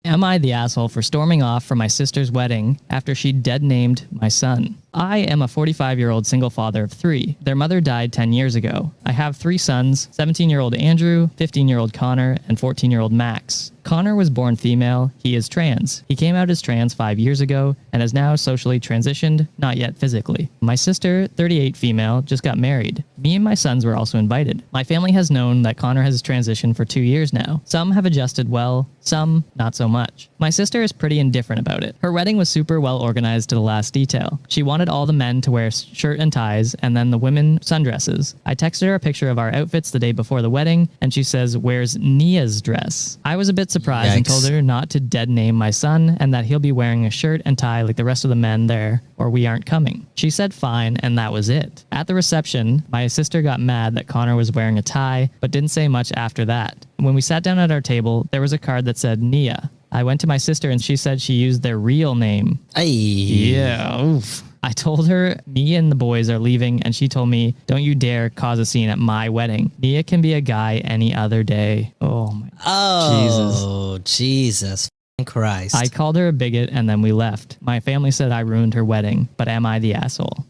Am I the asshole for storming off from my sister's wedding after she dead-named my son? I am a 45-year-old single father of 3. Their mother died 10 years ago. I have 3 sons, 17-year-old Andrew, 15-year-old Connor, and 14-year-old Max. Connor was born female. He is trans. He came out as trans 5 years ago and is now socially transitioned, not yet physically. My sister, 38 female, just got married. Me and my sons were also invited. My family has known that Connor has transitioned for 2 years now. Some have adjusted well, some not so much. My sister is pretty indifferent about it. Her wedding was super well organized to the last detail. She wanted all the men to wear shirt and ties and then the women sundresses. I texted her a picture of our outfits the day before the wedding and she says, "Where's Nia's dress?" I was a bit surprised and told her not to dead name my son and that he'll be wearing a shirt and tie like the rest of the men there or we aren't coming. She said fine and that was it. At the reception, my sister got mad that Connor was wearing a tie but didn't say much after that. When we sat down at our table, there was a card that said Nia. I went to my sister and she said she used their real name. Ay. Yeah, oof. I told her me and the boys are leaving and she told me, "Don't you dare cause a scene at my wedding. Nia can be a guy any other day." Oh my Jesus Christ. I called her a bigot and then we left. My family said I ruined her wedding, but am I the asshole?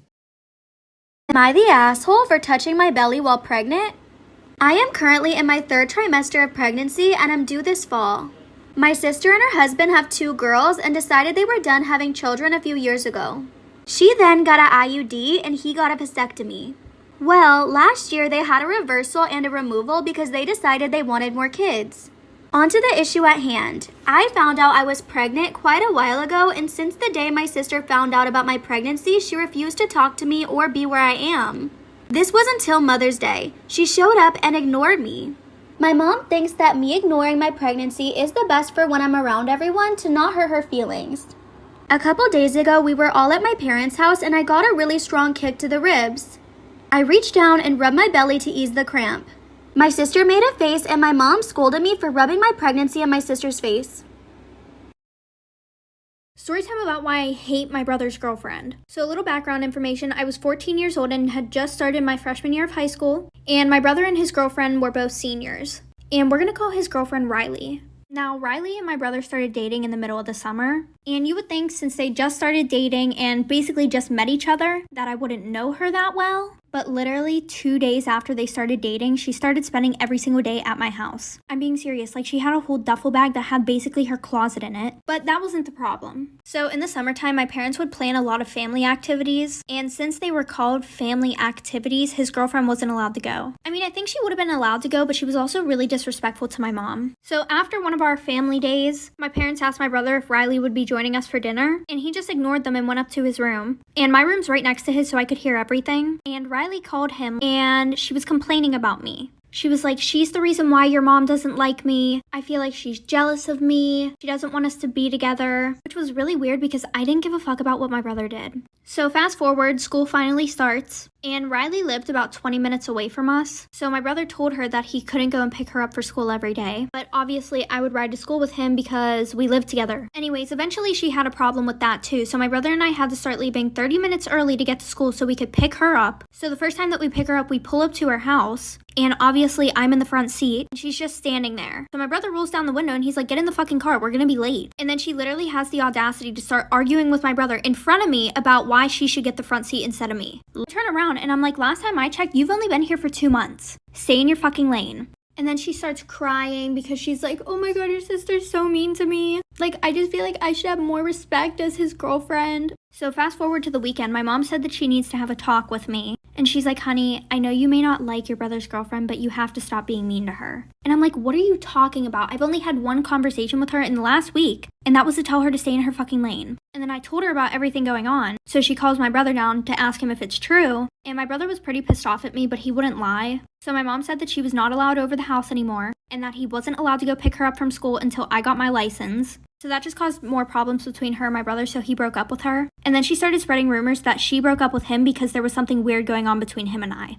Am I the asshole for touching my belly while pregnant? I am currently in my 3rd trimester of pregnancy and I'm due this fall. My sister and her husband have 2 girls and decided they were done having children a few years ago. She then got an IUD and he got a vasectomy. Well, last year they had a reversal and a removal because they decided they wanted more kids. On to the issue at hand. I found out I was pregnant quite a while ago, and since the day my sister found out about my pregnancy, she refused to talk to me or be where I am. This was until Mother's Day. She showed up and ignored me. My mom thinks that me ignoring my pregnancy is the best for when I'm around everyone to not hurt her feelings. A couple days ago, we were all at my parents' house and I got a really strong kick to the ribs. I reached down and rubbed my belly to ease the cramp. My sister made a face and my mom scolded me for rubbing my pregnancy on my sister's face. Storytime about why I hate my brother's girlfriend. So a little background information, I was 14 years old and had just started my freshman year of high school, and my brother and his girlfriend were both seniors. And we're gonna call his girlfriend Riley. Now, Riley and my brother started dating in the middle of the summer, and you would think since they just started dating and basically just met each other that I wouldn't know her that well. But literally 2 days after they started dating, she started spending every single day at my house. I'm being serious, like she had a whole duffel bag that had basically her closet in it. But that wasn't the problem. So in the summertime, my parents would plan a lot of family activities, and since they were called family activities, his girlfriend wasn't allowed to go. I mean, I think she would have been allowed to go, but she was also really disrespectful to my mom. So after one of our family days, my parents asked my brother if Riley would be joining us for dinner, and he just ignored them and went up to his room. And my room's right next to his, so I could hear everything. And Riley called him and she was complaining about me. She was like, "She's the reason why your mom doesn't like me. I feel like she's jealous of me. She doesn't want us to be together," which was really weird because I didn't give a fuck about what my brother did. So fast forward, school finally starts, and Riley lived about 20 minutes away from us. So my brother told her that he couldn't go and pick her up for school every day, but obviously I would ride to school with him because we lived together. Anyways, eventually she had a problem with that too, so my brother and I had to start leaving 30 minutes early to get to school so we could pick her up. So the first time that we pick her up, we pull up to her house, and obviously I'm in the front seat, and she's just standing there. So my brother rolls down the window and he's like, "Get in the fucking car, we're gonna be late." And then she literally has the audacity to start arguing with my brother in front of me about why she should get the front seat instead of me. I turn around and I'm like, "Last time I checked, you've only been here for 2 months. Stay in your fucking lane." And then she starts crying because she's like, "Oh my god, your sister's so mean to me. Like, I just feel like I should have more respect as his girlfriend." So fast forward to the weekend, my mom said that she needs to have a talk with me. And she's like, "Honey, I know you may not like your brother's girlfriend, but you have to stop being mean to her." And I'm like, "What are you talking about? I've only had one conversation with her in the last week, and that was to tell her to stay in her fucking lane." And then I told her about everything going on. So she calls my brother down to ask him if it's true. And my brother was pretty pissed off at me, but he wouldn't lie. So my mom said that she was not allowed over the house anymore, and that he wasn't allowed to go pick her up from school until I got my license. So that just caused more problems between her and my brother, so he broke up with her. And then she started spreading rumors that she broke up with him because there was something weird going on between him and I.